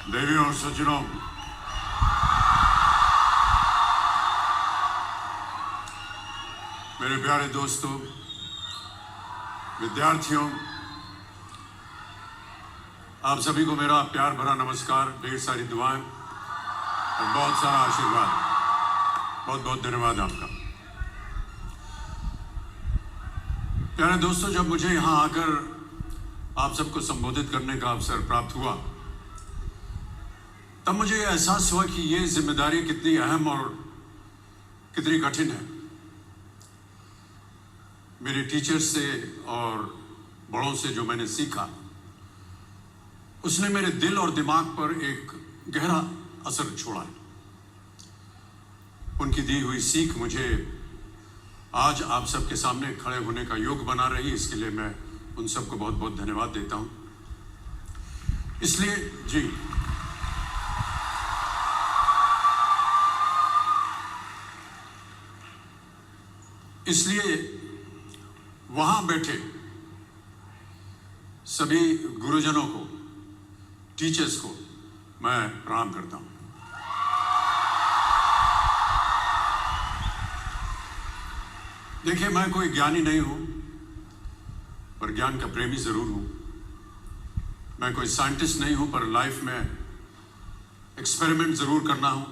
देवियों और सज्जनों, मेरे प्यारे दोस्तों, विद्यार्थियों, आप सभी को मेरा प्यार भरा नमस्कार, ढेर सारी दुआएं और बहुत सारा आशीर्वाद। बहुत बहुत धन्यवाद आपका। प्यारे दोस्तों, जब मुझे यहां आकर आप सबको संबोधित करने का अवसर प्राप्त हुआ, तब मुझे यह एहसास हुआ कि ये जिम्मेदारी कितनी अहम और कितनी कठिन है। मेरे टीचर्स से और बड़ों से जो मैंने सीखा, उसने मेरे दिल और दिमाग पर एक गहरा असर छोड़ा है। उनकी दी हुई सीख मुझे आज आप सबके सामने खड़े होने का योग बना रही। इसके लिए मैं उन सबको बहुत बहुत धन्यवाद देता हूं। इसलिए वहां बैठे सभी गुरुजनों को, टीचर्स को मैं प्रणाम करता हूं। देखिए, मैं कोई ज्ञानी नहीं हूं, पर ज्ञान का प्रेमी जरूर हूं। मैं कोई साइंटिस्ट नहीं हूं, पर लाइफ में एक्सपेरिमेंट जरूर करना हूं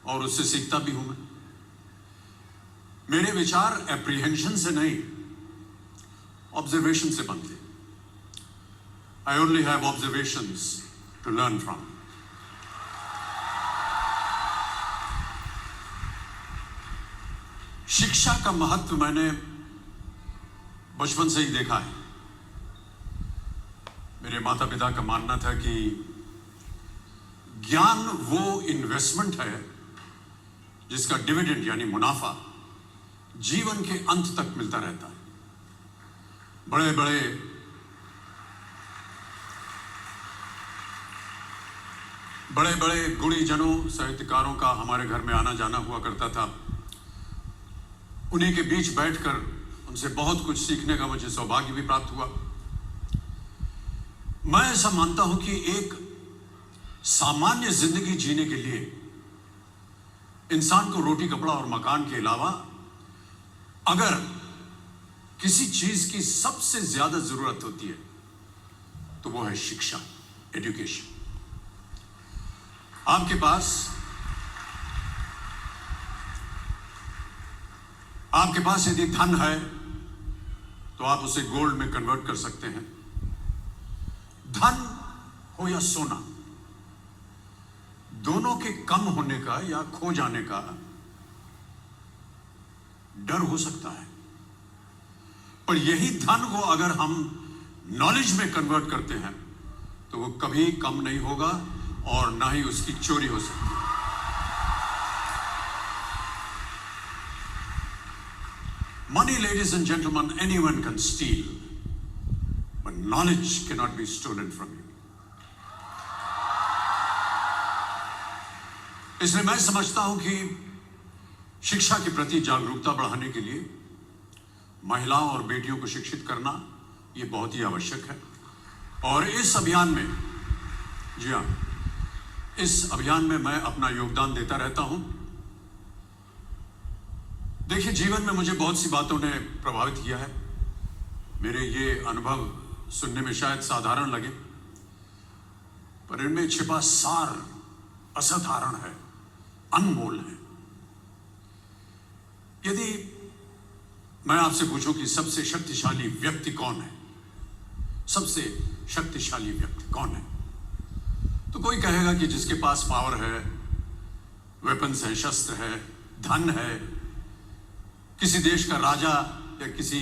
और उससे सीखता भी हूं। मेरे विचार एप्रीहेंशन से नहीं, ऑब्जर्वेशन से बनते। I only have observations to learn from. शिक्षा का महत्व मैंने बचपन से ही देखा है। मेरे माता पिता का मानना था कि ज्ञान वो इन्वेस्टमेंट है जिसका डिविडेंड यानी मुनाफा जीवन के अंत तक मिलता रहता है। बड़े बड़े गुणीजनों, साहित्यकारों का हमारे घर में आना जाना हुआ करता था। उन्हीं के बीच बैठकर उनसे बहुत कुछ सीखने का मुझे सौभाग्य भी प्राप्त हुआ। मैं ऐसा मानता हूं कि एक सामान्य जिंदगी जीने के लिए इंसान को रोटी, कपड़ा और मकान के अलावा अगर किसी चीज की सबसे ज्यादा जरूरत होती है तो वो है शिक्षा, एजुकेशन। आपके पास यदि धन है तो आप उसे गोल्ड में कन्वर्ट कर सकते हैं। धन हो या सोना, दोनों के कम होने का या खो जाने का डर हो सकता है, पर यही धन को अगर हम नॉलेज में कन्वर्ट करते हैं तो वो कभी कम नहीं होगा और ना ही उसकी चोरी हो सकती है। Money, ladies and gentlemen, anyone can steal, but knowledge cannot be stolen from you. इसलिए मैं समझता हूं कि शिक्षा के प्रति जागरूकता बढ़ाने के लिए महिलाओं और बेटियों को शिक्षित करना यह बहुत ही आवश्यक है। और इस अभियान में, जी हां, इस अभियान में मैं अपना योगदान देता रहता हूं। देखिए, जीवन में मुझे बहुत सी बातों ने प्रभावित किया है। मेरे ये अनुभव सुनने में शायद साधारण लगे, पर इनमें छिपा सार असाधारण है, अनमोल है। यदि मैं आपसे पूछूं कि सबसे शक्तिशाली व्यक्ति कौन है, सबसे शक्तिशाली व्यक्ति कौन है, तो कोई कहेगा कि जिसके पास पावर है, वेपन्स है, शस्त्र है, धन है, किसी देश का राजा या किसी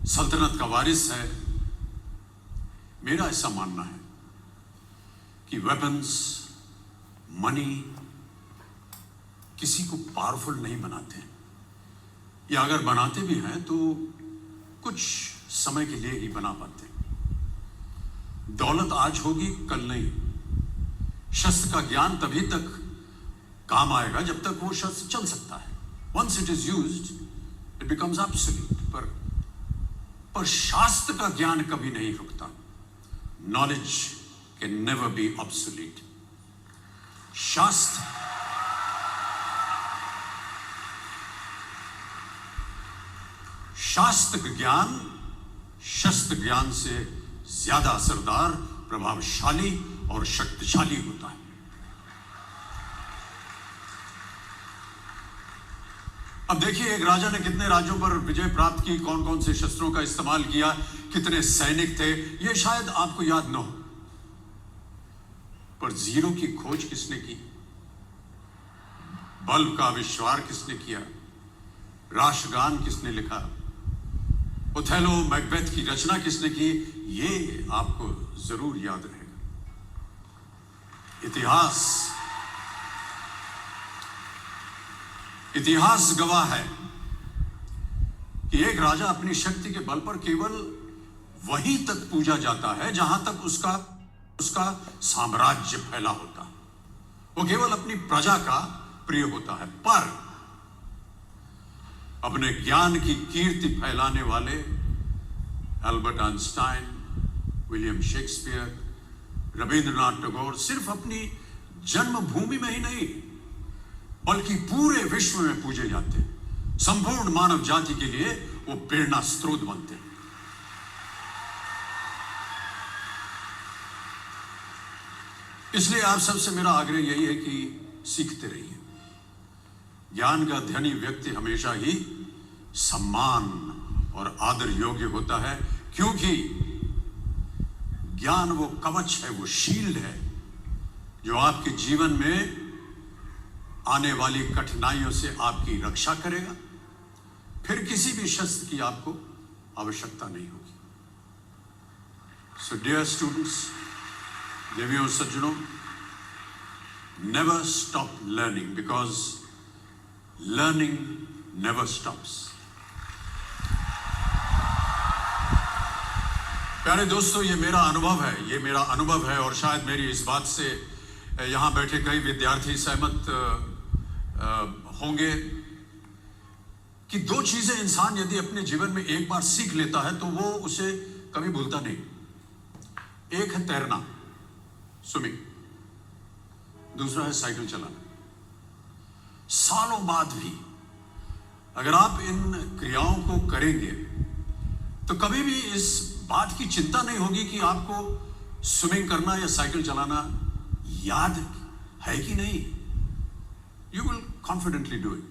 सल्तनत का वारिस है। मेरा ऐसा मानना है कि वेपन्स, मनी किसी को पावरफुल नहीं बनाते, या अगर बनाते भी हैं तो कुछ समय के लिए ही बना पाते। दौलत आज होगी, कल नहीं। शस्त्र का ज्ञान तभी तक काम आएगा जब तक वो शस्त्र चल सकता है। Once it is used, it becomes obsolete. पर शास्त्र का ज्ञान कभी नहीं रुकता। Knowledge can never be obsolete. शास्त्र ज्ञान शस्त्र ज्ञान से ज्यादा असरदार, प्रभावशाली और शक्तिशाली होता है। अब देखिए, एक राजा ने कितने राज्यों पर विजय प्राप्त की, कौन कौन से शस्त्रों का इस्तेमाल किया, कितने सैनिक थे, यह शायद आपको याद न हो, पर जीरो की खोज किसने की, बल्ब का आविष्कार किसने किया, राष्ट्रगान किसने लिखा, ओथेलो मैकबेथ की रचना किसने की, ये आपको जरूर याद रहेगा। इतिहास गवाह है कि एक राजा अपनी शक्ति के बल पर केवल वहीं तक पूजा जाता है जहां तक उसका साम्राज्य फैला होता है। वो केवल अपनी प्रजा का प्रिय होता है। पर अपने ज्ञान की कीर्ति फैलाने वाले Albert Einstein, William Shakespeare, Rabindranath Tagore सिर्फ अपनी जन्मभूमि में ही नहीं बल्कि पूरे विश्व में पूजे जाते हैं। संपूर्ण मानव जाति के लिए वो प्रेरणा स्रोत बनते हैं। इसलिए आप सबसे मेरा आग्रह यही है कि सीखते रहिए। ज्ञान का धनी व्यक्ति हमेशा ही सम्मान और आदर योग्य होता है, क्योंकि ज्ञान वो कवच है, वो शील्ड है जो आपके जीवन में आने वाली कठिनाइयों से आपकी रक्षा करेगा। फिर किसी भी शस्त्र की आपको आवश्यकता नहीं होगी। सो डियर स्टूडेंट्स, देवियों सज्जनों, never stop learning because learning never stops. प्यारे दोस्तों, ये मेरा अनुभव है और शायद मेरी इस बात से यहां बैठे कई विद्यार्थी सहमत होंगे कि दो चीजें इंसान यदि अपने जीवन में एक बार सीख लेता है तो वो उसे कभी भूलता नहीं। एक है तैरना, स्विमिंग, दूसरा है साइकिल चलाना। सालों बाद भी अगर आप इन क्रियाओं को करेंगे तो कभी भी इस बात की चिंता नहीं होगी कि आपको स्विमिंग करना या साइकिल चलाना याद है कि नहीं। You will confidently do it.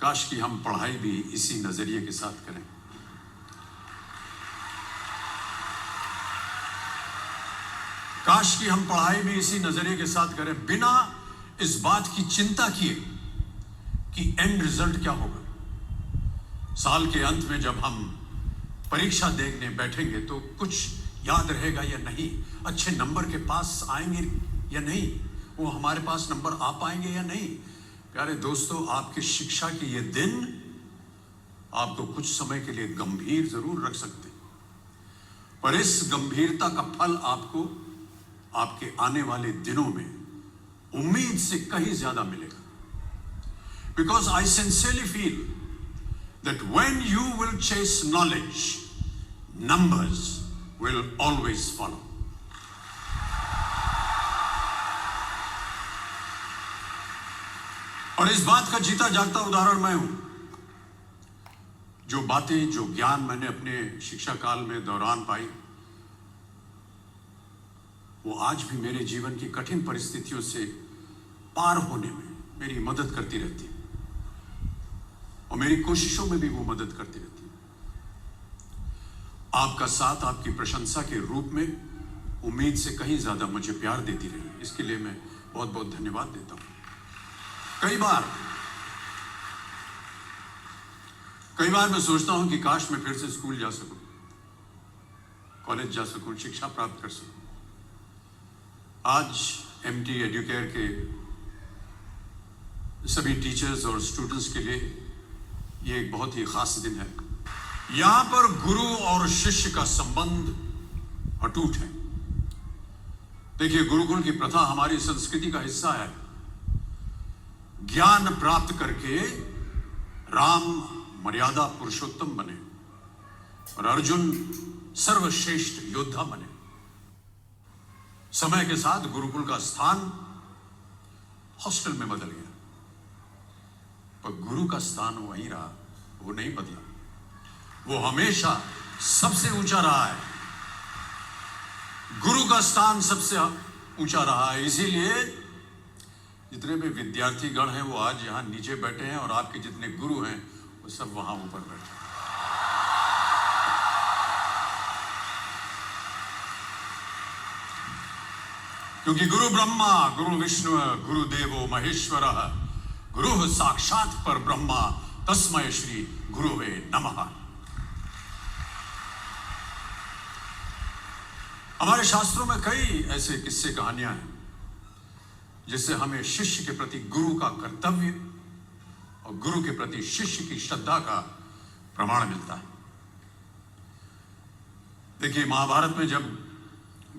काश कि हम पढ़ाई भी इसी नजरिए के साथ करें। काश कि हम पढ़ाई भी इसी नजरिए के साथ करें, बिना इस बात की चिंता किए कि एंड रिजल्ट क्या होगा। साल के अंत में जब हम परीक्षा देखने बैठेंगे तो कुछ याद रहेगा या नहीं, अच्छे नंबर के पास आएंगे या नहीं, वो हमारे पास नंबर आ पाएंगे या नहीं। प्यारे दोस्तों, आपकी शिक्षा के ये दिन आपको कुछ समय के लिए गंभीर जरूर रख सकते हैं, पर इस गंभीरता का फल आपको आपके आने वाले दिनों में उम्मीद से कहीं ज्यादा मिलेगा। Because I sincerely feel that when you will chase knowledge, numbers will always follow. और इस बात का जीता जागता उदाहरण मैं हूं। जो बातें, जो ज्ञान मैंने अपने शिक्षा काल में दौरान पाई, वो आज भी मेरे जीवन की कठिन परिस्थितियों से पार होने में मेरी मदद करती रहती है और मेरी कोशिशों में भी वो मदद करती रहती है। आपका साथ, आपकी प्रशंसा के रूप में उम्मीद से कहीं ज्यादा मुझे प्यार देती रही, इसके लिए मैं बहुत बहुत धन्यवाद देता हूं। कई बार मैं सोचता हूं कि काश मैं फिर से स्कूल जा सकूं, कॉलेज जा सकूं, शिक्षा प्राप्त कर सकूं। आज एमटी एडुकेयर के सभी टीचर्स और स्टूडेंट्स के लिए ये एक बहुत ही खास दिन है। यहां पर गुरु और शिष्य का संबंध अटूट है। देखिए, गुरुकुल की प्रथा हमारी संस्कृति का हिस्सा है। ज्ञान प्राप्त करके राम मर्यादा पुरुषोत्तम बने और अर्जुन सर्वश्रेष्ठ योद्धा बने। समय के साथ गुरुकुल का स्थान हॉस्टल में बदल गया, पर गुरु का स्थान वहीं रहा, वो नहीं बदला। वो हमेशा सबसे ऊंचा रहा है। गुरु का स्थान सबसे ऊंचा रहा है। इसीलिए जितने भी विद्यार्थी गण हैं वो आज यहां नीचे बैठे हैं, और आपके जितने गुरु हैं वो सब वहां ऊपर बैठे हैं। क्योंकि गुरु ब्रह्मा गुरु विष्णु गुरु देवो महेश्वर गुरु साक्षात पर ब्रह्मा तस्मै श्री गुरुवे नमः। हमारे शास्त्रों में कई ऐसे किस्से कहानियां हैं जिससे हमें शिष्य के प्रति गुरु का कर्तव्य और गुरु के प्रति शिष्य की श्रद्धा का प्रमाण मिलता है। देखिए, महाभारत में जब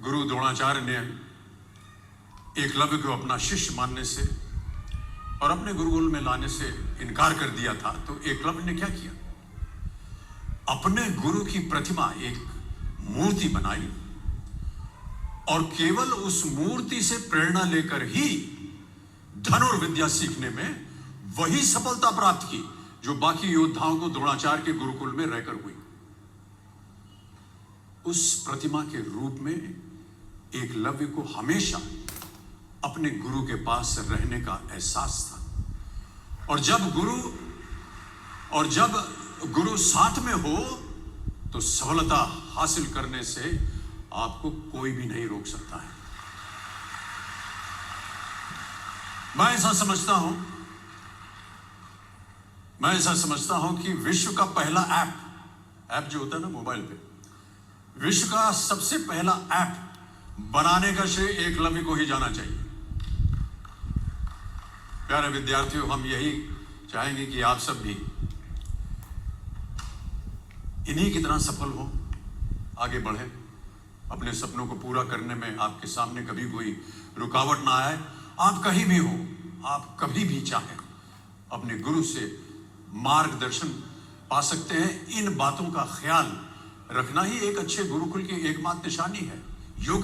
गुरु द्रोणाचार्य ने एकलव्य को अपना शिष्य मानने से और अपने गुरुकुल में लाने से इनकार कर दिया था, तो एकलव्य ने क्या किया? अपने गुरु की प्रतिमा, एक मूर्ति बनाई, और केवल उस मूर्ति से प्रेरणा लेकर ही धनुर्विद्या सीखने में वही सफलता प्राप्त की जो बाकी योद्धाओं को द्रोणाचार्य के गुरुकुल में रहकर हुई। उस प्रतिमा के रूप में एकलव्य को हमेशा अपने गुरु के पास रहने का एहसास था, और जब गुरु साथ में हो तो सफलता हासिल करने से आपको कोई भी नहीं रोक सकता है। मैं ऐसा समझता हूं कि विश्व का पहला ऐप जो होता है ना मोबाइल पे, विश्व का सबसे पहला ऐप बनाने का श्रेय एकलव्य को ही जाना चाहिए। प्यारे विद्यार्थियों, हम यही चाहेंगे कि आप सब भी इन्हीं की तरह सफल हो, आगे बढ़े, अपने सपनों को पूरा करने में आपके सामने कभी कोई रुकावट ना आए। आप कहीं भी हो, आप कभी भी चाहें अपने गुरु से मार्गदर्शन पा सकते हैं। इन बातों का ख्याल रखना ही एक अच्छे गुरुकुल की एकमात्र निशानी है। योग्य